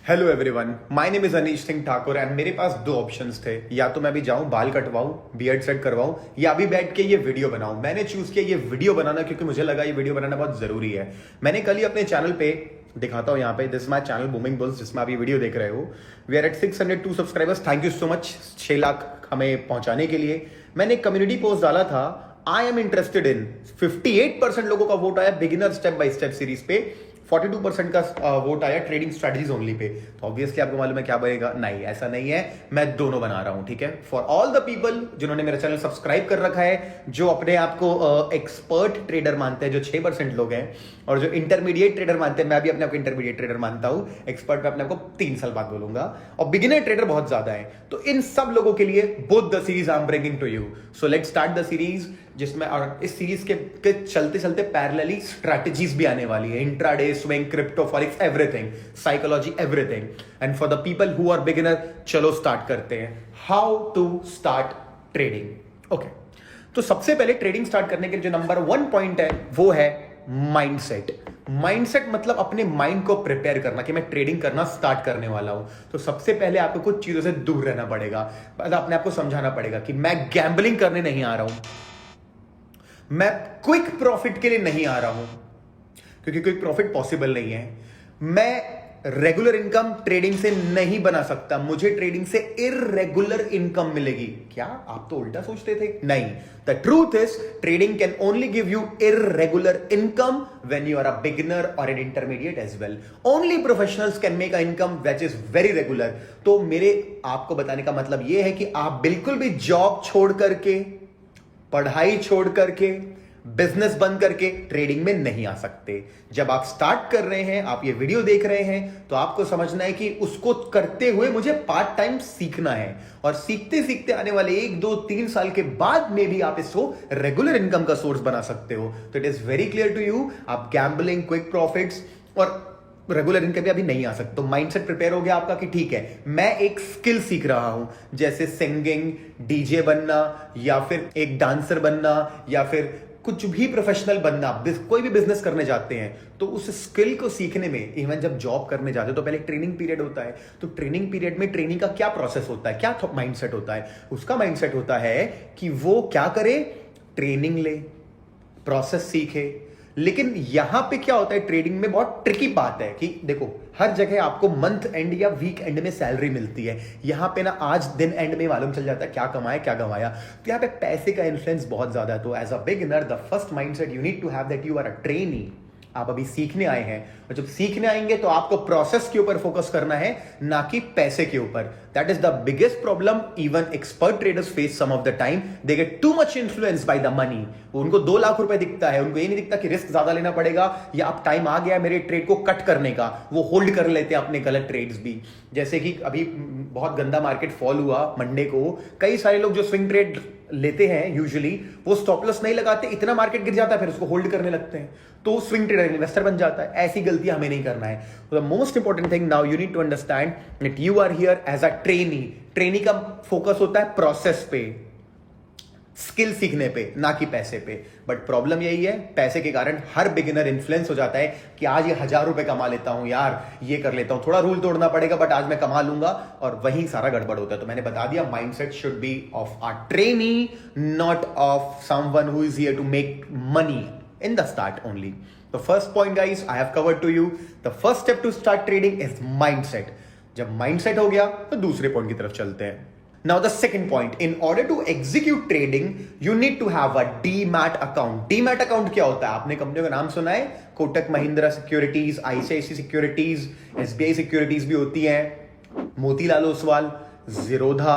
Hello everyone, my name is Anish Singh Thakur and मेरे पास दो options थे। या तो मैं भी जाऊं बाल कटवाऊं, बियर्ड सेट करवाऊं, या अभी बैठ के ये वीडियो बनाऊं। मैंने चूज किया ये वीडियो बनाना क्योंकि मुझे लगा ये वीडियो बनाना बहुत जरूरी है। मैंने कल ही अपने चैनल पे दिखाता हूं, यहाँ पे this my channel booming bulls, जिसमें आप ये वीडियो देख रहे हो। We are at 602 subscribers. Thank you so much 6 lakh हमें पहुंचाने के लिए। मैंने एक कम्युनिटी पोस्ट डाला था, आई एम इंटरेस्टेड इन। 58% लोगों का वोट आया beginner step by step series पे, 42% का वोट आया ट्रेडिंग स्ट्रेटजीज ओनली पे। तो ऑब्वियसली आपको मालूम है क्या बनेगा। नहीं, ऐसा नहीं है, मैं दोनों बना रहा हूं। ठीक है, फॉर ऑल द पीपल जिन्होंने मेरा चैनल सब्सक्राइब कर रखा है, जो अपने आप को एक्सपर्ट ट्रेडर मानते हैं, जो 6% लोग हैं, और जो इंटरमीडिएट ट्रेडर मानते हैं, मैं भी अपने आप को इंटरमीडिएट ट्रेडर मानता हूं। एक्सपर्ट मैं अपने आप को 3 साल बाद बोलूंगा, और बिगिनर ट्रेडर बहुत ज्यादा है। तो इन सब लोगों के लिए both the series I am bringing to you. So let's start the series, जिसमें और इस सीरीज के चलते चलते पैरेलली स्ट्रैटेजीज भी आने वाली है। Intraday, swing, crypto, forex, everything, psychology, everything. And for the people who are beginner, चलो स्टार्ट करते हैं। How to start trading. Okay, तो सबसे पहले ट्रेडिंग स्टार्ट करने के लिए जो नंबर 1 पॉइंट है वो है माइंडसेट। माइंडसेट मतलब अपने माइंड को प्रिपेयर करना कि मैं ट्रेडिंग करना स्टार्ट करने वाला हूं। तो सबसे पहले आपको कुछ चीजों से दूर रहना पड़ेगा। मतलब अपने आप को समझाना पड़ेगा कि मैं गैम्बलिंग करने नहीं आ रहा हूं, मैं क्विक प्रॉफिट के लिए नहीं आ रहा हूं, क्योंकि क्विक प्रॉफिट पॉसिबल नहीं है। मैं रेगुलर इनकम ट्रेडिंग से नहीं बना सकता, मुझे ट्रेडिंग से इररेगुलर इनकम मिलेगी। क्या आप तो उल्टा सोचते थे? नहीं, the truth is trading can only give you irregular income when you are a beginner और an intermediate as well. Only professionals can make a income which is very regular. तो मेरे आपको बताने का मतलब यह है कि आप बिल्कुल भी जॉब छोड़ करके, पढ़ाई छोड़ करके, बिजनेस बंद करके ट्रेडिंग में नहीं आ सकते। जब आप स्टार्ट कर रहे हैं, आप ये वीडियो देख रहे हैं, तो आपको समझना है कि उसको करते हुए मुझे पार्ट टाइम सीखना है, और सीखते सीखते आने वाले 1, 2, 3 साल के बाद में भी आप इसको रेगुलर इनकम का सोर्स बना सकते हो। तो it is very clear to you, आप गैम्बलिंग, क्विक प्रॉफिट्स और रेगुलर इनकम भी अभी नहीं आ सकते। तो माइंडसेट प्रिपेयर हो गया आपका कि ठीक है, मैं एक स्किल सीख रहा हूं, जैसे सिंगिंग, डीजे बनना, या फिर एक डांसर बनना, या फिर कुछ भी प्रोफेशनल बनना। कोई भी बिजनेस करने जाते हैं तो उस स्किल को सीखने में, इवन जब जॉब करने जाते हैं तो पहले ट्रेनिंग पीरियड होता है। तो ट्रेनिंग पीरियड में ट्रेनिंग का क्या प्रोसेस होता है, क्या माइंडसेट होता है? उसका माइंडसेट होता है कि वो क्या करे, ट्रेनिंग ले, प्रोसेस सीखे। लेकिन यहां पे क्या होता है, ट्रेडिंग में बहुत ट्रिकी बात है कि देखो, हर जगह आपको मंथ एंड या वीक एंड में सैलरी मिलती है। यहां पे ना आज दिन एंड में मालूम चल जाता है क्या कमाया क्या गंवाया। तो यहां पे पैसे का इन्फ्लुएंस बहुत ज्यादा है। तो as a beginner the first mindset you need to have that you are a trainee. आप अभी सीखने आए हैं, और जब सीखने आएंगे तो आपको प्रोसेस के ऊपर फोकस करना है, ना कि पैसे के ऊपर। That is the biggest problem even expert traders face some of the time. They get too much influence by the money. उनको 2 लाख रुपए दिखता है, उनको ये नहीं दिखता कि रिस्क ज्यादा लेना पड़ेगा, या अब टाइम आ गया मेरे ट्रेड को कट करने का। वो होल्ड कर लेते हैं अपने गलत ट्रेड्स भी। जैसे कि अभी बहुत गंदा मार्केट फॉल हुआ मंडे को, कई सारे लोग जो स्विंग ट्रेड लेते हैं यूजुअली वो स्टॉप लॉस नहीं लगाते, इतना मार्केट गिर जाता है फिर उसको होल्ड करने लगते हैं, तो स्विंग ट्रेडर इन्वेस्टर बन जाता है। ऐसी गलतियां हमें नहीं करना है। The most important thing now you need to understand that you are here as a trainee. Trainee का फोकस होता है प्रोसेस पे, स्किल सीखने पे, ना कि पैसे पे। बट प्रॉब्लम यही है, पैसे के कारण हर बिगिनर इन्फ्लुएंस हो जाता है कि आज ये 1000 रुपए कमा लेता हूं यार, ये कर लेता हूं, थोड़ा रूल तोड़ना पड़ेगा बट आज मैं कमा लूंगा, और वहीं सारा गड़बड़ होता है। तो मैंने बता दिया, mindset should be of a trainee, not of someone who is here to make money in the start only. The first point guys I have covered to you. The first step to start trading is mindset. जब mindset हो गया तो दूसरे point की तरफ चलते हैं। Now the second point, in order to execute trading, you need to have a demat account. Demat account क्या होता है? आपने कंपनियों का नाम सुना है, Kotak Mahindra securities, ICICI securities, SBI securities भी होती हैं, Motilal Oswal, Zerodha,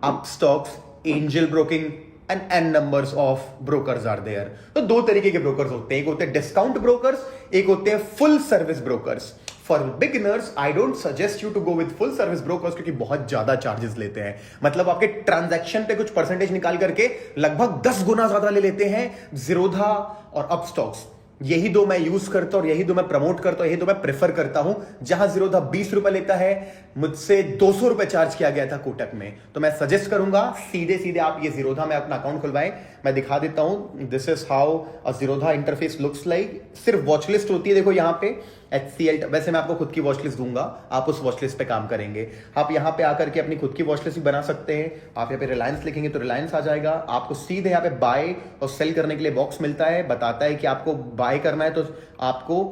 Upstox, Angel Broking and numbers of brokers are there. तो 2 तरीके के ब्रोकर्स होते हैं, एक होते हैं डिस्काउंट ब्रोकर्स, एक होते हैं full service brokers. For beginners I don't suggest you to go with full service brokers, क्योंकि बहुत ज्यादा चार्जेस लेते हैं। मतलब आपके ट्रांजैक्शन पे कुछ परसेंटेज निकाल करके लगभग 10 गुना ज्यादा ले लेते हैं। जीरोधा और अपस्टॉक्स, यही 2 मैं यूज करता हूं, और यही 2 मैं प्रमोट करता हूं, यही 2 मैं प्रेफर करता हूं। जहां जीरोधा 20 रुपए लेता है, मुझसे 200 रुपए चार्ज किया गया था कोटक में। तो मैं सजेस्ट करूंगा सीधे सीधे आप ये जीरोधा में अपना अकाउंट खुलवाएं। मैं दिखा देता हूं, this is how a Zerodha interface looks like. सिर्फ वॉच लिस्ट होती है, देखो यहां पे HCL, वैसे मैं आपको खुद की वॉच लिस्ट दूंगा, आप उस वॉच लिस्ट पे काम करेंगे। आप यहाँ पे आकर के अपनी खुद की वॉच लिस्ट भी बना सकते हैं। आप यहाँ पे रिलायंस लिखेंगे तो रिलायंस आ जाएगा। आपको सीधे यहाँ पे बाय और सेल करने के लिए बॉक्स मिलता है, बताता है कि आपको बाय करना है तो आपको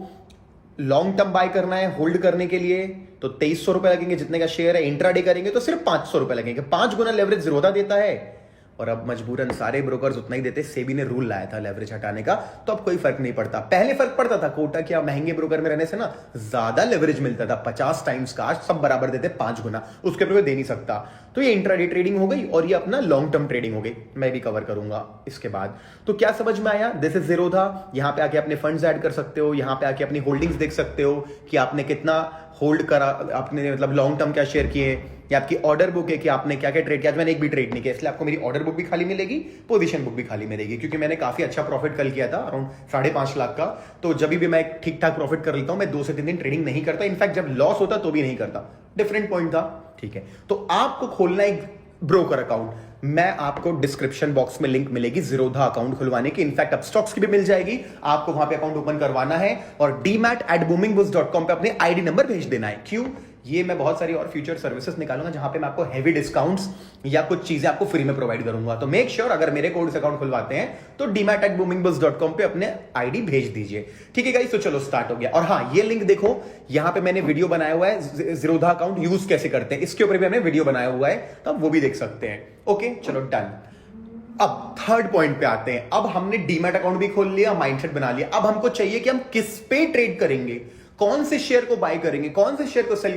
लॉन्ग टर्म बाय करना है, होल्ड करने के लिए तो 2300 रुपए लगेंगे जितने का शेयर है। इंट्राडे करेंगे तो सिर्फ 500 रुपए लगेंगे। 5 गुना लेवरेज ज़ीरोधा देता है, और अब मजबूरन सारे ब्रोकर्स उतना ही देते। सेबी ने रूल लाया था लेवरेज हटाने का, तो अब कोई फर्क नहीं पड़ता। पहले फर्क पड़ता था, कोटक या महंगे ब्रोकर में रहने से ना ज्यादा लेवरेज मिलता था, 50 टाइम्स का। आज सब बराबर देते 5 गुना, उसके ऊपर दे नहीं सकता। तो ये इंट्राडे ट्रेडिंग हो गई और ये अपना लॉन्ग टर्म ट्रेडिंग हो गई, मैं भी कवर करूंगा इसके बाद। तो क्या समझ में आया? This is Zerodha. यहां पे आके अपने फंड्स ऐड कर सकते हो, यहां पे आके अपनी होल्डिंग्स देख सकते हो कि आपने कितना होल्ड करा, आपने मतलब लॉन्ग टर्म क्या शेयर किए, या आपकी ऑर्डर बुक है कि आपने क्या क्या ट्रेड किया। आज मैंने एक भी ट्रेड नहीं किया, इसलिए आपको मेरी ऑर्डर बुक भी खाली मिलेगी, पोजीशन बुक भी खाली मिलेगी, क्योंकि मैंने काफी अच्छा प्रॉफिट कल किया था, अराउंड 5.5 लाख का। तो जब भी मैं ठीक ठाक प्रॉफिट कर लेता हूं, मैं 2 से 3 दिन ट्रेडिंग नहीं करता। इनफैक्ट जब लॉस होता तो भी नहीं करता, डिफरेंट पॉइंट था। ठीक है, तो आपको खोलना एक ब्रोकर अकाउंट, मैं आपको डिस्क्रिप्शन बॉक्स में लिंक मिलेगी ज़ीरोधा अकाउंट खुलवाने की। इनफैक्ट अब स्टॉक्स की भी मिल जाएगी। आपको वहां पे अकाउंट ओपन करवाना है और demat@boomingbooks.com पे अपने आईडी नंबर भेज देना है। क्यों? ये मैं बहुत सारी और फ्यूचर सर्विसेज निकालूंगा जहां पे मैं आपको हेवी डिस्काउंट्स या कुछ चीजें आपको फ्री में प्रोवाइड करूंगा। तो मेक श्योर अगर मेरे कोड से अकाउंट खुलवाते हैं तो demat@boomingbooks.com पे अपने आईडी भेज दीजिए। ठीक है गाइस, तो चलो स्टार्ट हो गया। और हाँ, ये लिंक देखो, यहां पे मैंने वीडियो बनाया हुआ है, ज़ीरोधा अकाउंट यूज कैसे करते हैं, इसके ऊपर भी हमने वीडियो बनाया हुआ है, तो आप वो भी देख सकते हैं। ओके, चलो डन। अब थर्ड पॉइंट पे आते हैं। अब हमने डीमैट अकाउंट भी खोल लिया, माइंडसेट बना लिया। अब हमको चाहिए कि हम किस पे ट्रेड करेंगे, कौन से शेयर को बाय करेंगे, कौन से शेयर को सेल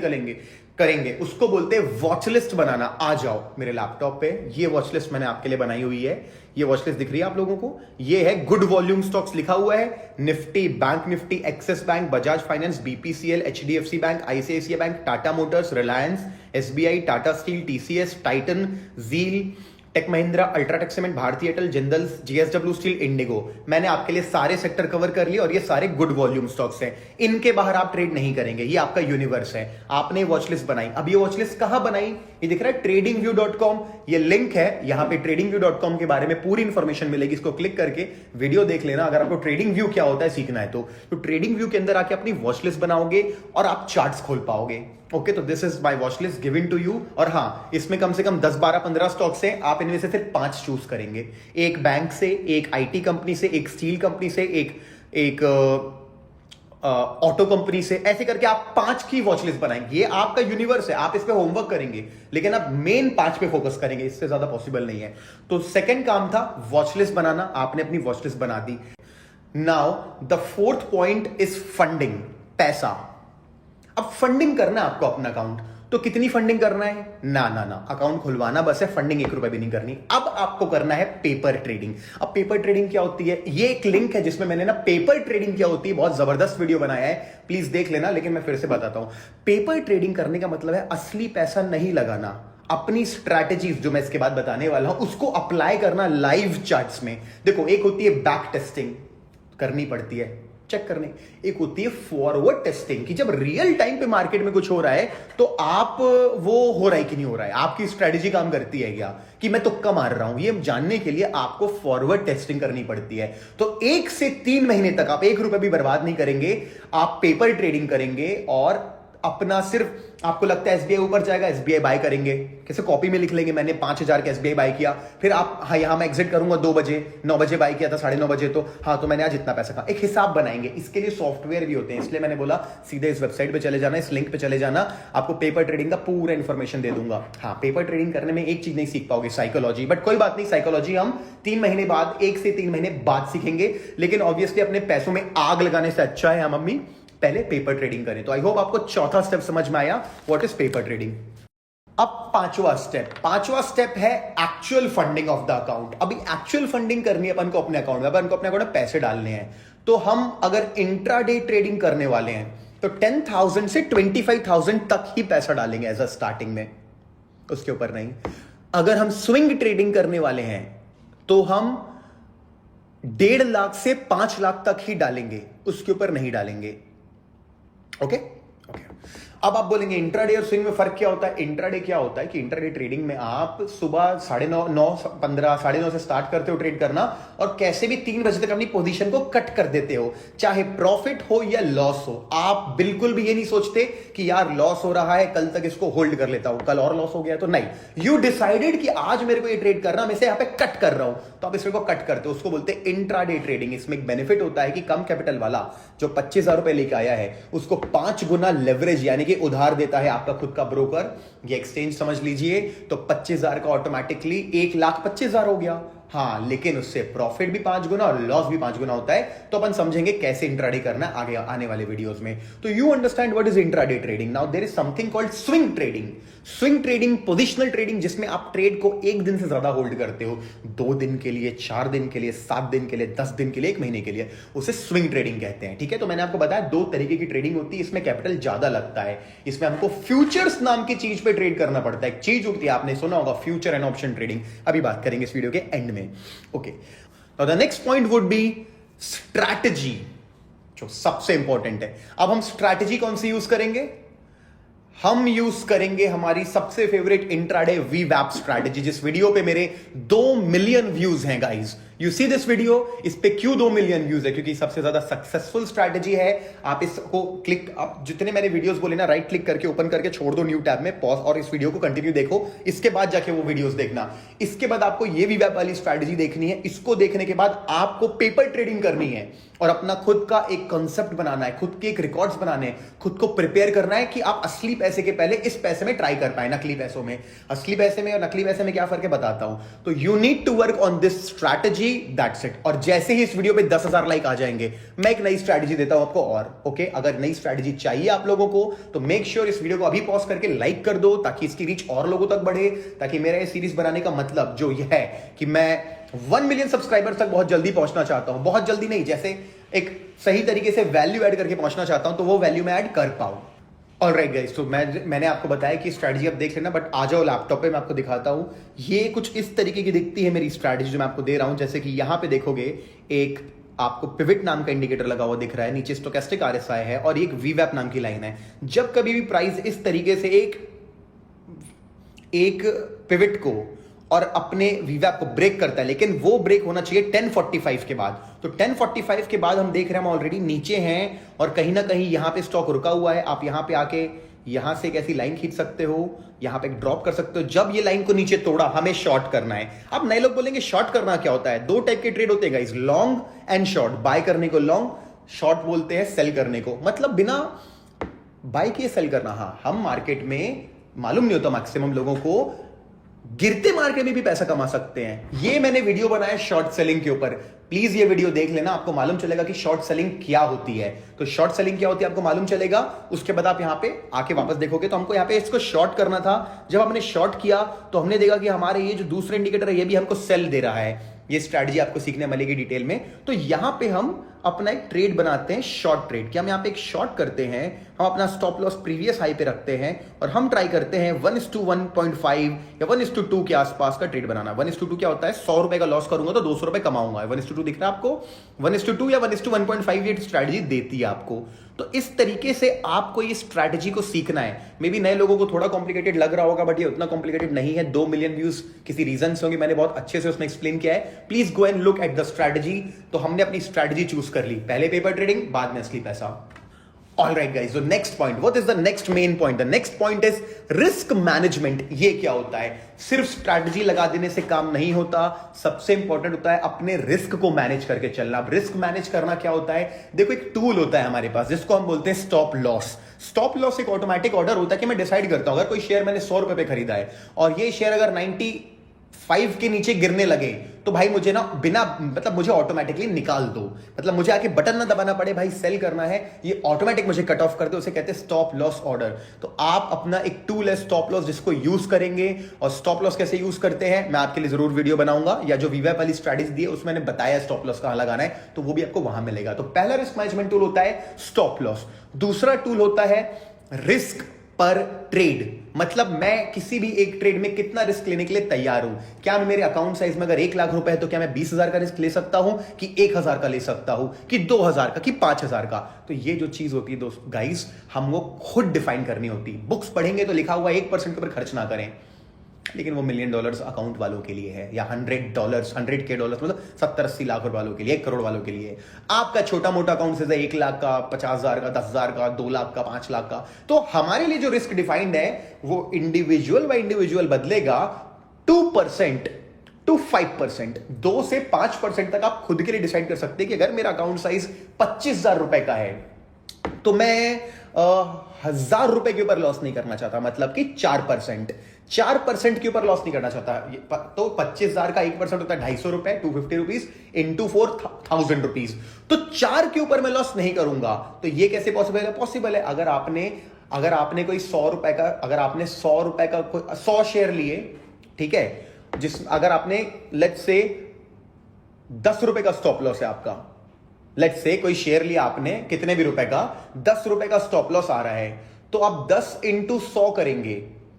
करेंगे उसको बोलते हैं वॉच लिस्ट बनाना। आ जाओ मेरे लैपटॉप पे, ये वॉच लिस्ट मैंने आपके लिए बनाई हुई है। ये वॉच लिस्ट दिख रही है आप लोगों को? ये है गुड वॉल्यूम स्टॉक्स लिखा हुआ है। Nifty, bank Nifty, Axis bank, Bajaj finance, BPCL, HDFC bank, ICICI bank, Tata motors, Reliance, SBI, Tata steel, TCS, Titan, Zeel, tech Mahindra, UltraTech cement, Bharti Airtel, Jindal, JSW steel, IndiGo. मैंने आपके लिए सारे सेक्टर कवर कर लिए और ये सारे गुड वॉल्यूम स्टॉक्स हैं। इनके बाहर आप ट्रेड नहीं करेंगे, ये आपका यूनिवर्स है। आपने वॉचलिस्ट बनाई। अब ये वॉचलिस्ट कहां बनाई? ये दिख रहा है tradingview.com, ये लिंक है। यहां पे tradingview.com के बारे में पूरी इंफॉर्मेशन मिलेगी। इसको क्लिक करके वीडियो देख लेना अगर आपको ट्रेडिंग व्यू क्या होता है सीखना है तो ट्रेडिंग व्यू के अंदर आके अपनी वॉचलिस्ट बनाओगे और आप चार्ट्स खोल पाओगे। ओके, तो this is my watch list given to you. और हाँ, इसमें कम से कम 10, 12, 15 स्टॉक्स हैं। आप इनमें से सिर्फ 5 चूज करेंगे, एक बैंक से, एक आईटी कंपनी से, एक स्टील कंपनी से, एक ऑटो कंपनी से। ऐसे करके आप 5 की वॉच लिस्ट बनाएंगे। ये आपका यूनिवर्स है, आप इस पे होमवर्क करेंगे, लेकिन आप मेन 5 पे फोकस करेंगे, इससे ज्यादा पॉसिबल नहीं है। तो सेकंड काम था वॉच लिस्ट बनाना, आपने अपनी वॉच लिस्ट बना दी। Now the fourth point is funding, पैसा। अब फंडिंग करना है आपको अपना अकाउंट, तो कितनी फंडिंग करना है? ना ना ना, अकाउंट खुलवाना बस है, फंडिंग 1 रुपए भी नहीं करनी। अब आपको करना है पेपर ट्रेडिंग। अब पेपर ट्रेडिंग क्या होती है? ये एक लिंक है जिसमें मैंने ना पेपर ट्रेडिंग क्या होती है बहुत जबरदस्त वीडियो बनाया है, प्लीज देख लेना। लेकिन मैं फिर से बताता हूं, पेपर ट्रेडिंग करने का मतलब है असली पैसा नहीं लगाना, अपनी स्ट्रैटेजीज जो मैं इसके बाद बताने वाला हूं उसको अप्लाई करना लाइव चार्ट्स में। देखो, एक होती है बैक टेस्टिंग, करनी पड़ती है चेक करने, एक होती है फॉरवर्ड टेस्टिंग कि जब रियल टाइम पे मार्केट में कुछ हो रहा है तो आप वो हो रहा है कि नहीं हो रहा है, आपकी स्ट्रेटेजी काम करती है क्या, कि मैं तुक्का मार रहा हूं, ये जानने के लिए आपको फॉरवर्ड टेस्टिंग करनी पड़ती है। तो 1 से 3 महीने तक आप 1 रुपए भी बर्बाद नहीं करेंगे, आप पेपर ट्रेडिंग करेंगे और अपना सिर्फ, आपको लगता है एसबीआई ऊपर जाएगा, एसबीआई बाय करेंगे, कैसे कॉपी में लिख लेंगे मैंने 5000 का एसबीआई बाय किया, फिर आप हाँ यहां मैं एग्जिट करूंगा 2 बजे, 9 बजे बाय किया था, 9:30 बजे, तो हाँ तो मैंने आज इतना पैसा कहा। एक हिसाब बनाएंगे, इसके लिए सॉफ्टवेयर भी होते हैं, इसलिए मैंने बोला सीधे इस वेबसाइट पे चले जाना, इस लिंक पे चले जाना, आपको पेपर ट्रेडिंग का पूरा इंफॉर्मेशन दे दूंगा। हाँ, पेपर ट्रेडिंग करने में एक चीज नहीं सीख पाओगे, साइकोलॉजी, बट कोई बात नहीं, साइकोलॉजी हम 3 महीने बाद, 1 से 3 महीने बाद सीखेंगे। लेकिन ऑब्वियसली अपने पैसों में आग लगाने से अच्छा है हम मम्मी पहले पेपर ट्रेडिंग करें। तो आई होप आपको चौथा स्टेप समझ में आया, व्हाट इज पेपर ट्रेडिंग। अब पांचवा स्टेप है actual funding of the account. अभी एक्चुअल फंडिंग करनी है अपन को अपने अकाउंट में, अपन को अपने अकाउंट में पैसे डालने हैं। तो हम अगर इंट्राडे ट्रेडिंग करने वाले हैं तो 10,000 से 25,000 तक ही पैसा डालेंगे एज अ स्टार्टिंग में, उसके ऊपर नहीं। अगर हम स्विंग ट्रेडिंग करने वाले हैं तो हम 1.5 लाख से 5 लाख तक ही डालेंगे, उसके ऊपर नहीं डालेंगे। ओके। अब आप बोलेंगे इंट्राडे और स्विंग में फर्क क्या होता है? इंट्राडे क्या होता है कि इंट्राडे ट्रेडिंग में आप सुबह 9:30, 9:15, 9:30 से स्टार्ट करते हो ट्रेड करना और कैसे भी 3 बजे तक अपनी पोजीशन को कट कर देते हो, चाहे प्रॉफिट हो या लॉस हो। आप बिल्कुल भी ये नहीं सोचते कि यार लॉस हो रहा है, कल तक इसको होल्ड कर लेता हूं, कल और लॉस हो गया तो नहीं। यू डिसाइडेड कि आज मेरे को ये ट्रेड करना, मैं इसे यहां पे कट कर रहा हूं, तो आप इसको कट करते हो, उसको बोलते हैं इंट्राडे ट्रेडिंग। इसमें एक बेनिफिट होता है कि कम कैपिटल वाला जो 25,000 रुपए लेके आया है उसको 5 गुना लेवरेज यानी कि उधार देता है आपका खुद का ब्रोकर। ये एक्सचेंज समझ लीजिए, तो 25,000 का ऑटोमेटिकली 1,25,000 हो गया। हाँ, लेकिन उससे प्रॉफिट भी 5 गुना और लॉस भी 5 गुना होता है। तो अपन समझेंगे कैसे इंट्राडे करना है आगे आने वाले वीडियोस में। तो you understand what is intraday trading. Now there is something called swing trading. Swing trading, positional trading, जिसमें आप ट्रेड को 1 दिन से ज्यादा होल्ड करते हो, 2 दिन के लिए, 4 दिन के लिए, 7 दिन के लिए, 10 दिन के लिए, 1 महीने के लिए, उसे स्विंग ट्रेडिंग कहते हैं। ठीक है, तो मैंने आपको बताया 2 तरीके की ट्रेडिंग होती है, इसमें कैपिटल ज्यादा लगता है। इसमें हमको फ्यूचर्स नाम की चीज पे ट्रेड करना पड़ता है। एक चीज होती है, आपने सुना होगा, फ्यूचर एंड ऑप्शन ट्रेडिंग। अभी बात करेंगे इस वीडियो के एंड में। Okay, now the next point would be strategy, जो सबसे इंपॉर्टेंट है। अब हम स्ट्रैटेजी कौन सी यूज करेंगे? हम यूज करेंगे हमारी सबसे फेवरेट इंट्राडे वीवैप स्ट्रैटेजी, जिस वीडियो पे मेरे 2 मिलियन व्यूज हैं guys. You see this video, इस पे क्यों 2 मिलियन व्यूज है? क्योंकि सबसे ज्यादा सक्सेसफुल स्ट्रैटेजी है। आप इसको क्लिक, आप जितने मैंने वीडियोस बोले ना, राइट क्लिक करके ओपन करके छोड़ दो न्यू टैब में, पॉज, और इस वीडियो को कंटिन्यू देखो। इसके बाद जाके वो वीडियोस देखना। इसके बाद आपको ये वीवैप वाली स्ट्रैटेजी देखनी है। इसको देखने के बाद आपको पेपर ट्रेडिंग करनी है और अपना खुद का एक कॉन्सेप्ट बनाना है, खुद के एक रिकॉर्ड्स बनाने हैं, खुद को प्रिपेयर करना है कि आप असली पैसे के पहले इस पैसे में ट्राई कर पाए। नकली पैसों में, असली पैसे में और नकली पैसे में क्या फर्क है बताता हूं। तो you need to work on this strategy, that's it. और जैसे ही इस वीडियो पे 10,000 लाइक आ जाएंगे, मैं एक नई स्ट्रैटेजी देता हूं आपको। और ओके, अगर नई स्ट्रैटेजी चाहिए आप लोगों को तो मेक श्योर इस वीडियो को अभी पॉज करके लाइक कर दो, ताकि इसकी रीच और लोगों तक बढ़े। ताकि मेरा ये सीरीज बनाने का मतलब जो ये है कि मैं 1 मिलियन सब्सक्राइबर्स तक बहुत जल्दी पहुंचना चाहता हूं। बहुत जल्दी नहीं, जैसे एक सही तरीके से वैल्यू ऐड करके पहुंचना चाहता हूं, तो वो वैल्यू मैं ऐड कर पाऊं। ऑलराइट गाइस, तो मैंने आपको बताया कि स्ट्रैटेजी आप देख लेना, बट आ जाओ लैपटॉप पे, मैं आपको दिखाता हूं। ये कुछ इस तरीके की दिखती है मेरी स्ट्रैटेजी जो मैं आपको दे रहा हूं। जैसे कि यहां पे देखोगे, एक आपको पिवट नाम का इंडिकेटर लगा हुआ दिख रहा है, नीचे स्टोकेस्टिक आरएसआई है और एक वीवैप नाम की लाइन है। जब कभी भी प्राइस इस तरीके से एक पिवट को और अपने वीवैप को ब्रेक करता है, लेकिन वो ब्रेक होना चाहिए 10:45 के बाद। तो 10:45 के बाद हम देख रहे हैं, हम ऑलरेडी नीचे हैं और कहीं ना कहीं यहां पे स्टॉक रुका हुआ है। आप यहां पे आके यहां से एक ऐसी लाइन खींच सकते हो, यहां पे एक ड्रॉप कर सकते हो। जब ये लाइन को नीचे तोड़ा, हमें शॉर्ट करना है। अब नए लोग बोलेंगे शॉर्ट करना क्या होता है? 2 टाइप के ट्रेड होते हैं guys, long and short. Buy करने को लॉन्ग, शॉर्ट बोलते हैं सेल करने को, मतलब बिना बाय किए सेल करना। हाँ, हम मार्केट में मालूम नहीं होता मैक्सिमम लोगों को, गिरते मार्केट में भी पैसा कमा सकते हैं। ये मैंने वीडियो बनाया शॉर्ट सेलिंग के ऊपर, प्लीज ये वीडियो देख लेना, आपको मालूम चलेगा कि शॉर्ट सेलिंग क्या होती है। तो शॉर्ट सेलिंग क्या होती है आपको मालूम चलेगा। उसके बाद आप यहां पे आके वापस देखोगे तो हमको यहां पे इसको शॉर्ट करना था। जब हमने शॉर्ट किया तो हमने देखा कि हमारे ये जो दूसरा इंडिकेटर है ये भी हमको सेल दे रहा है। ये स्ट्रैटेजी आपको सीखने मिलेगी डिटेल में। तो यहां पे हम अपना एक ट्रेड बनाते हैं, शॉर्ट ट्रेड। क्या हम यहां पे एक शॉर्ट करते हैं, हम अपना स्टॉप लॉस प्रीवियस हाई पे रखते हैं और हम ट्राई करते हैं 1:1.5 या 1:2 के आसपास का ट्रेड बनाना। 1:2 क्या होता है? 100 रुपए का लॉस करूंगा तो 200 रुपए कमाऊंगा। 1:2 दिख रहा है आपको? 1:2 या 1:1.5 ये स्ट्रैटेजी देती है आपको। तो इस तरीके से आपको ये स्ट्रैटेजी को सीखना है। मे बी नए लोगों को थोड़ा कॉम्प्लिकेटेड लग रहा होगा, बट ये उतना कॉम्प्लिकेटेड नहीं है। 2 मिलियन व्यूज किसी रीजन से होंगे, मैंने बहुत अच्छे से उसमें एक्सप्लेन किया है। Please go and look at the strategy. तो हमने अपनी स्ट्रैटेजी चूज कर ली, पहले पेपर ट्रेडिंग, बाद में असली पैसा। Alright guys, so next point, what is the next main point? The next point is risk management। ये क्या होता है? सिर्फ स्ट्रैटेजी लगा देने से काम नहीं होता, सबसे इंपॉर्टेंट होता है अपने रिस्क को मैनेज करके चलना। अब रिस्क मैनेज करना क्या होता है? देखो, एक टूल होता है हमारे पास जिसको हम बोलते हैं स्टॉप लॉस। स्टॉप लॉस एक ऑटोमेटिक ऑर्डर होता है कि मैं डिसाइड करता हूं, अगर कोई शेयर मैंने 100 रुपए पे खरीदा है और ये शेयर अगर 95 के नीचे गिरने लगे तो भाई मुझे ना बिना मतलब मुझे ऑटोमेटिकली निकाल दो, मतलब मुझे आके बटन ना दबाना पड़े, भाई सेल करना है, ये ऑटोमेटिक मुझे कट ऑफ कर दे, उसे कहते हैं स्टॉप लॉस ऑर्डर। तो आप अपना एक टूल है स्टॉप लॉस जिसको यूज करेंगे। और स्टॉप लॉस कैसे यूज करते हैं मैं आपके लिए जरूर वीडियो बनाऊंगा, या जो वीवैप वाली स्ट्रैटेजी दी है उसमें मैंने बताया स्टॉप लॉस कहां लगाना है, तो वो भी आपको वहां मिलेगा। तो पहला रिस्क मैनेजमेंट टूल होता है स्टॉप लॉस। दूसरा टूल होता है रिस्क पर ट्रेड, मतलब मैं किसी भी एक ट्रेड में कितना रिस्क लेने के लिए तैयार हूं। क्या मैं मेरे अकाउंट साइज में अगर 1 लाख रुपए है तो क्या मैं 20,000 का रिस्क ले सकता हूं कि 1,000 का ले सकता हूं कि 2,000 का कि 5,000 का। तो ये जो चीज होती है दोस्त गाइस, हमको खुद डिफाइन करनी होती है। बुक्स पढ़ेंगे तो लिखा हुआ 1% के ऊपर खर्च ना करें, लेकिन वो $1 मिलियन अकाउंट वालों के लिए है, या $100 100K मतलब 70-80 लाख रुपए वालों के लिए, 1 करोड़ वालों के लिए। आपका छोटा मोटा अकाउंट से 1 लाख का, 50,000 का, 10,000 का, 2 लाख का, 5 लाख का। तो हमारे लिए जो रिस्क डिफाइंड है वो इंडिविजुअल बाय इंडिविजुअल बदलेगा 2% टू 5%, 2 से 5% तक आप खुद के लिए डिसाइड कर सकते हैं कि अगर मेरा अकाउंट साइज 25,000 रुपए का है तो मैं 1,000 रुपए के ऊपर लॉस नहीं करना चाहता, मतलब कि 4% के ऊपर लॉस नहीं करना चाहता। तो 25,000 का 1% होता है 250 रुपए, 250 रुपीज इंटू 4,000 रुपीज। तो 4 के ऊपर मैं लॉस नहीं करूंगा। तो ये कैसे पॉसिबल है? पॉसिबल है अगर आपने कोई 100 रुपए का, अगर आपने 100 रुपए का 100 शेयर लिए, ठीक है, अगर आपने लेट्स से 10 रुपए का स्टॉप लॉस है आपका, लेट्स से कोई शेयर लिया आपने कितने भी रुपए का, 10 रुपए का स्टॉप लॉस आ रहा है, तो आप 10 इंटू 100 करेंगे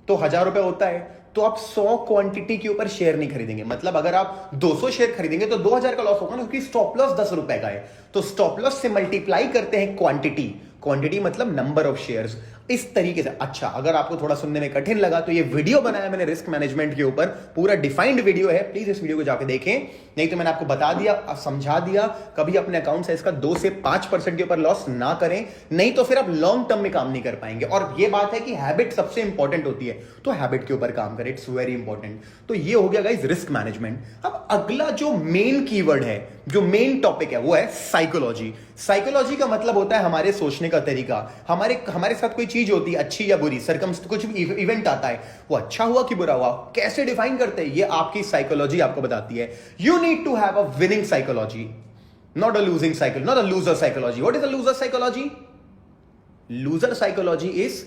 तो 1,000 रुपए होता है। तो आप 100 क्वांटिटी के ऊपर शेयर नहीं खरीदेंगे, मतलब अगर आप 200 शेयर खरीदेंगे तो 2,000 का लॉस होगा ना, क्योंकि स्टॉप लॉस 10 रुपए का है। तो स्टॉप लॉस से मल्टीप्लाई करते हैं क्वांटिटी मतलब नंबर ऑफ शेयर्स, इस तरीके से। अच्छा, अगर आपको थोड़ा सुनने में कठिन लगा तो ये वीडियो बनाया मैंने रिस्क मैनेजमेंट के ऊपर, पूरा डिफाइंड वीडियो है, प्लीज इस वीडियो को जाके देखें। नहीं तो मैंने आपको बता दिया, समझा दिया, कभी अपने अकाउंट साइज का 2 से 5% के ऊपर लॉस ना करें, नहीं तो फिर आप लॉन्ग टर्म में काम नहीं कर पाएंगे। और ये बात है कि हैबिट सबसे इंपॉर्टेंट होती है, तो हैबिट के ऊपर काम करें, इट्स वेरी इंपॉर्टेंट। तो ये हो गया गाइस रिस्क मैनेजमेंट। अब अगला जो मेन कीवर्ड है, जो मेन टॉपिक है, वो है साइकोलॉजी। साइकोलॉजी का मतलब होता है हमारे सोचने का तरीका। हमारे साथ कोई चीज होती है अच्छी या बुरी, कुछ भी इवेंट आता है, वो अच्छा हुआ कि बुरा हुआ, कैसे डिफाइन करते हैं, ये आपकी साइकोलॉजी आपको बताती है। You need to have a winning psychology, not a losing psychology, not a loser psychology. What is a loser psychology? Loser psychology is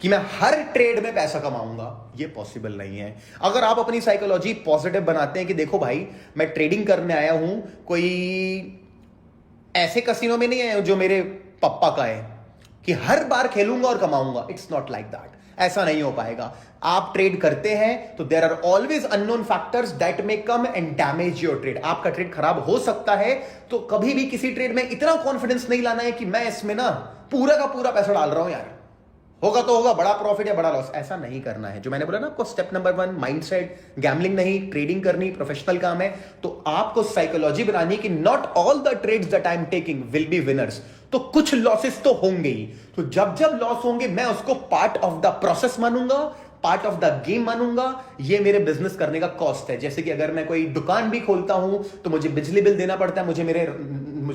कि मैं हर ट्रेड में पैसा कमाऊंगा, ये पॉसिबल नहीं है। अगर आप अपनी साइकोलॉजी पॉजिटिव बनाते हैं कि देखो भाई, मैं ट्रेडिंग करने आया हूं, कोई ऐसे कसिनो में नहीं आया जो मेरे पप्पा का है कि हर बार खेलूंगा और कमाऊंगा, इट्स नॉट लाइक दैट, ऐसा नहीं हो पाएगा। आप ट्रेड करते हैं तो there are always unknown factors that may come and damage your trade. आपका ट्रेड खराब हो सकता है, तो कभी भी किसी ट्रेड में इतना कॉन्फिडेंस नहीं लाना है कि मैं इसमें ना पूरा का पूरा पैसा डाल रहा हूं यार, होगा तो होगा, बड़ा प्रॉफिट या बड़ा लॉस, ऐसा नहीं करना है। जो मैंने बोला ना आपको, स्टेप नंबर 1 माइंडसेट, गैम्बलिंग नहीं, ट्रेडिंग करनी, प्रोफेशनल काम है। तो आपको साइकोलॉजी बनानी कि not all the trades that I am taking will be winners. तो कुछ लॉसेस तो होंगे ही, तो जब जब लॉस होंगे मैं उसको पार्ट ऑफ द प्रोसेस मानूंगा, पार्ट ऑफ द गेम मानूंगा। ये मेरे बिजनेस करने का कॉस्ट है। जैसे कि अगर मैं कोई दुकान भी खोलता हूं तो मुझे बिजली बिल देना पड़ता है, मुझे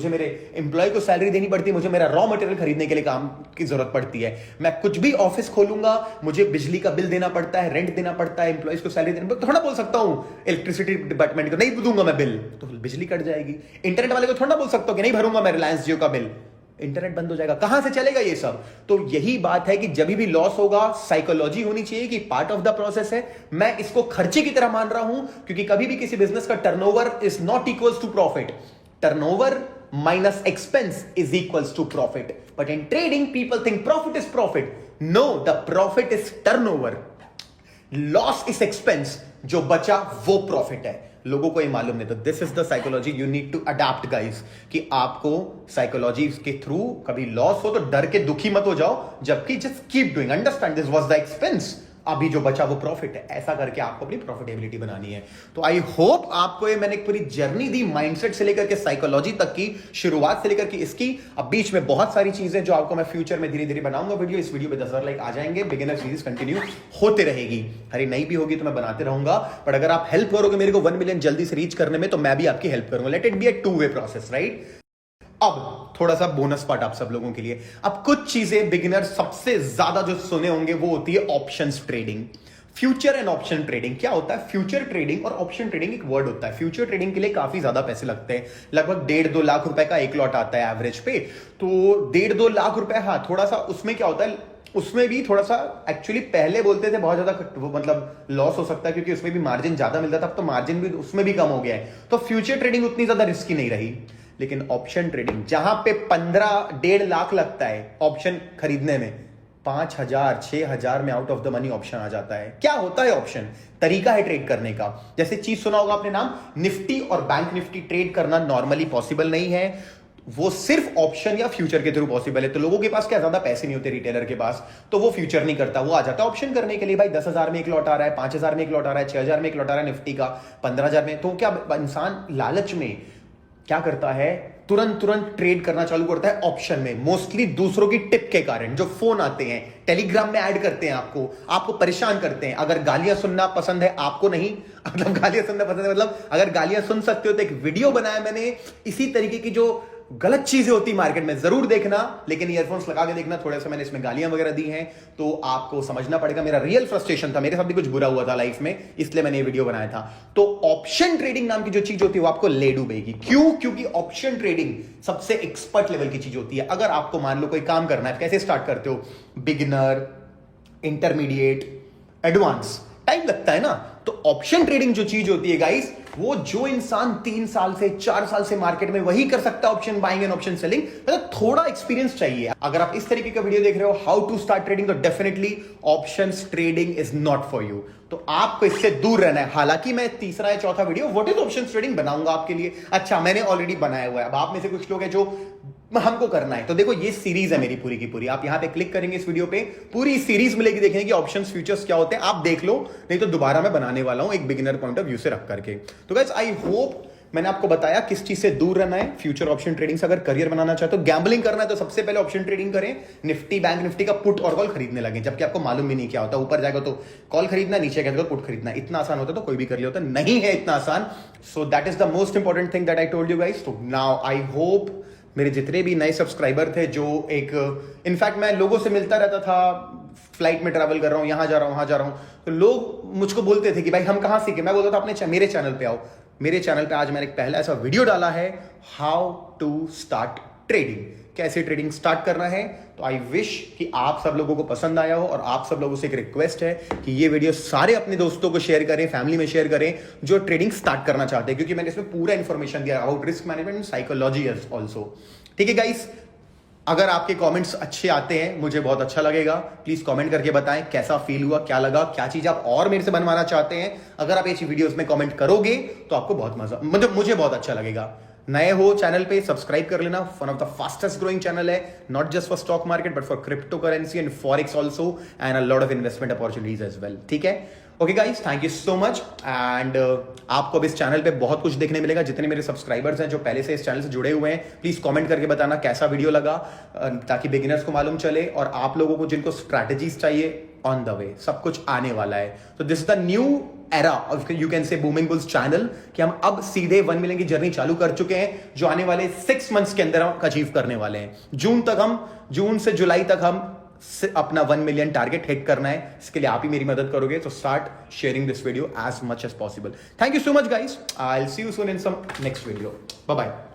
मेरे एम्प्लॉय को सैलरी देनी पड़ती है, मुझे मेरा रॉ मटेरियल खरीदने के लिए काम की जरूरत पड़ती है। मैं कुछ भी ऑफिस खोलूंगा, मुझे बिजली का बिल देना पड़ता है, रेंट देना पड़ता है, एम्प्लॉयज को सैलरी देना पड़ता है। थोड़ा बोल सकता हूं इलेक्ट्रिसिटी डिपार्टमेंट को नहीं दूंगा मैं बिल, तो बिजली कट जाएगी। इंटरनेट वाले को थोड़ा बोल सकता हूं कि नहीं भरूंगा मैं रिलायंस जियो का बिल, इंटरनेट बंद हो जाएगा, कहां से चलेगा ये सब। तो यही बात है कि जब भी लॉस होगा, साइकोलॉजी होनी चाहिए कि पार्ट ऑफ द प्रोसेस है, मैं इसको खर्चे की तरह मान रहा हूं, क्योंकि कभी भी किसी बिजनेस का turnover is not equals to profit. Turnover minus expense is equals to profit, but in trading people think profit is profit. No, the profit is turnover, loss is expense, जो बचा वो प्रॉफिट है। लोगों को ये मालूम नहीं। तो this is the psychology you need to adapt guys, कि आपको साइकोलॉजी के थ्रू कभी लॉस हो तो डर के दुखी मत हो जाओ, जबकि just keep doing, understand this was the expense, अभी जो बचा वो प्रॉफिट है। ऐसा करके आपको अपनी प्रॉफिटेबिलिटी बनानी है। तो आई होप आपको ये मैंने एक पूरी जर्नी दी, माइंडसेट से लेकर के साइकोलॉजी तक की, शुरुआत से लेकर के इसकी। अब बीच में बहुत सारी चीजें जो आपको मैं फ्यूचर में धीरे धीरे बनाऊंगा वीडियो। इस वीडियो पे 10,000 लाइक आ जाएंगे, बिगिनर सीरीज कंटिन्यू होते रहेगी। अरे नहीं भी होगी तो मैं बनाते रहूंगा, बट अगर आप हेल्प करोगे मेरे को 1 मिलियन जल्दी से रीच करने में, तो मैं भी आपकी हेल्प करूंगा। Let it be a 2 way process, right. अब थोड़ा सा बोनस पार्ट आप सब लोगों के लिए। अब कुछ चीजें बिगिनर सबसे ज्यादा जो सुने होंगे वो होती है options trading. Future and option trading क्या होता है? फ्यूचर ट्रेडिंग और ऑप्शन ट्रेडिंग एक वर्ड होता है। फ्यूचर ट्रेडिंग के लिए काफी ज्यादा पैसे लगते हैं, लगभग 1.5-2 लाख रुपए का एक लॉट आता है एवरेज पे। तो 1.5-2 लाख रुपए, हाँ थोड़ा सा उसमें क्या होता है, उसमें भी थोड़ा सा एक्चुअली पहले बोलते थे बहुत ज्यादा मतलब लॉस हो सकता है, क्योंकि उसमें भी मार्जिन ज्यादा मिलता था। अब तो मार्जिन भी उसमें भी कम हो गया है। तो फ्यूचर ट्रेडिंग उतनी ज्यादा रिस्की नहीं रही। लेकिन ऑप्शन ट्रेडिंग, जहां पे 15-1.5 लाख लगता है ऑप्शन खरीदने में, 5,000 6,000 में out of the money option आ जाता है। क्या होता है ऑप्शन? तरीका है ट्रेड करने का। जैसे चीज सुना होगा आपने नाम, निफ्टी और बैंक निफ्टी ट्रेड करना नॉर्मली पॉसिबल नहीं है, वो सिर्फ ऑप्शन या फ्यूचर के थ्रू पॉसिबल है। तो लोगों के पास क्या ज्यादा पैसे नहीं होते रिटेलर के पास, तो वो फ्यूचर नहीं करता, वो आ जाता है ऑप्शन करने के लिए। भाई 10,000 में एक लॉट आ रहा है, 5,000 में एक लॉट आ रहा है, 6,000 में एक लॉट आ रहा है निफ्टी का, 15,000 में। तो क्या इंसान लालच में क्या करता है, तुरंत तुरंत ट्रेड करना चालू करता है ऑप्शन में। मोस्टली दूसरों की टिप के कारण, जो फोन आते हैं, टेलीग्राम में ऐड करते हैं आपको परेशान करते हैं। अगर गालियां सुनना पसंद है आपको, नहीं मतलब गालियां सुनना पसंद है, मतलब अगर गालियां सुन सकते हो तो एक वीडियो बनाया मैंने इसी तरीके की, जो गलत चीजें होती मार्केट में, जरूर देखना, लेकिन ईयरफोन्स लगा के देखना। थोड़ा सा मैंने इसमें गालियां वगैरह दी हैं, तो आपको समझना पड़ेगा। मेरा रियल फ्रस्ट्रेशन था, मेरे साथ भी कुछ बुरा हुआ था लाइफ में, इसलिए मैंने ये वीडियो बनाया था। तो ऑप्शन ट्रेडिंग नाम की जो चीज होती है वो आपको ले डूबेगी। क्यों? क्योंकि ऑप्शन ट्रेडिंग सबसे एक्सपर्ट लेवल की चीज होती है। अगर आपको मान लो कोई काम करना है, कैसे स्टार्ट करते हो? बिगिनर, इंटरमीडिएट, एडवांस, टाइम लगता है ना। तो ऑप्शन ट्रेडिंग जो चीज होती है गाइस, वो जो इंसान 3 साल से 4 साल से मार्केट में वही कर सकता है, option buying and option selling. मतलब थोड़ा एक्सपीरियंस चाहिए। अगर आप इस तरीके का वीडियो देख रहे हो, हाउ टू स्टार्ट ट्रेडिंग, तो definitely options trading is not for you. तो आपको इससे दूर रहना है। हालांकि मैं तीसरा या चौथा video what is option trading बनाऊंगा आपके लिए। अच्छा, मैंने ऑलरेडी बनाया हुआ है। अब आप में से कुछ लोग हैं जो हमको करना है, तो देखो ये सीरीज है मेरी पूरी की पूरी। आप यहां पे क्लिक करेंगे इस वीडियो पे, पूरी सीरीज मिलेगी देखने की, ऑप्शंस फ्यूचर्स क्या होते हैं। आप देख लो, नहीं तो दोबारा मैं बनाने वाला हूं एक बिगिनर पॉइंट ऑफ व्यू से रख करके। तो गाइस आई होप मैंने आपको बताया किस चीज से दूर रहना है। फ्यूचर ऑप्शन ट्रेडिंग से अगर करियर बनाना चाहते हो, गैम्बलिंग करना है, तो सबसे पहले ऑप्शन ट्रेडिंग करें। निफ्टी बैंक निफ्टी का पुट और कॉल खरीदने लगे, जबकि आपको मालूम भी नहीं क्या होता। ऊपर जाएगा तो कॉल खरीदना, नीचे जाएगा तो पुट खरीदना। इतना आसान होता तो कोई भी कर लिया होता, नहीं है इतना आसान। So that is the most important thing that I told you guys. तो नाउ आई होप मेरे जितने भी नए सब्सक्राइबर थे, जो एक इनफैक्ट मैं लोगों से मिलता रहता था, फ्लाइट में ट्रैवल कर रहा हूं, यहां जा रहा हूं, वहां जा रहा हूं, तो लोग मुझको बोलते थे कि भाई हम कहां सीखे। मैं बोलता था अपने मेरे चैनल पे आओ। मेरे चैनल पे आज मैंने एक पहला ऐसा वीडियो डाला है, हाउ टू स्टार्ट ट्रेडिंग, कैसे ट्रेडिंग स्टार्ट करना है। तो आई विश कि आप सब लोगों को पसंद आया हो, और आप सब लोगों से एक रिक्वेस्ट है कि ये वीडियो सारे अपने दोस्तों को शेयर करें, फैमिली में शेयर करें, जो ट्रेडिंग स्टार्ट करना चाहते हैं, क्योंकि मैंने इसमें पूरा इंफॉर्मेशन दिया about risk management and psychology also. ठीक है गाइस, अगर आपके कमेंट्स अच्छे आते हैं मुझे बहुत अच्छा लगेगा। प्लीज कमेंट करके बताएं कैसा फील हुआ, क्या लगा, क्या चीज आप और मेरे से बनवाना चाहते हैं। अगर आप ऐसी वीडियोस में कमेंट करोगे तो आपको बहुत मजा, मतलब मुझे बहुत अच्छा लगेगा। नए हो चैनल पे सब्सक्राइब कर लेना। One of the fastest growing channel है, not just for stock market but for crypto currency and forex also, and a lot of investment opportunities as well. ठीक है, okay guys, thank you so much. And आपको अब इस channel पे बहुत कुछ देखने मिलेगा। जितने मेरे सब्सक्राइबर्स हैं जो पहले से इस चैनल से जुड़े हुए हैं, प्लीज कमेंट करके बताना कैसा वीडियो लगा, ताकि बिगिनर्स को मालूम चले, और आप लोगों को जिनको स्ट्रैटेजीज चाहिए, ऑन द वे, सब कुछ आने वाला है। तो this is the new era of, you can say, booming bulls channel, कि हम अब सीधे 1 मिलियन की जर्नी चालू कर चुके हैं, जो आने वाले 6 मंथ्स के अंदर हम अचीव करने वाले हैं। जून से जुलाई तक हम अपना 1 मिलियन टारगेट हिट करना है। इसके लिए आप ही मेरी मदद करोगे, तो start sharing this video as much as possible. Thank you so much guys, I will see you soon in some next video. Bye bye.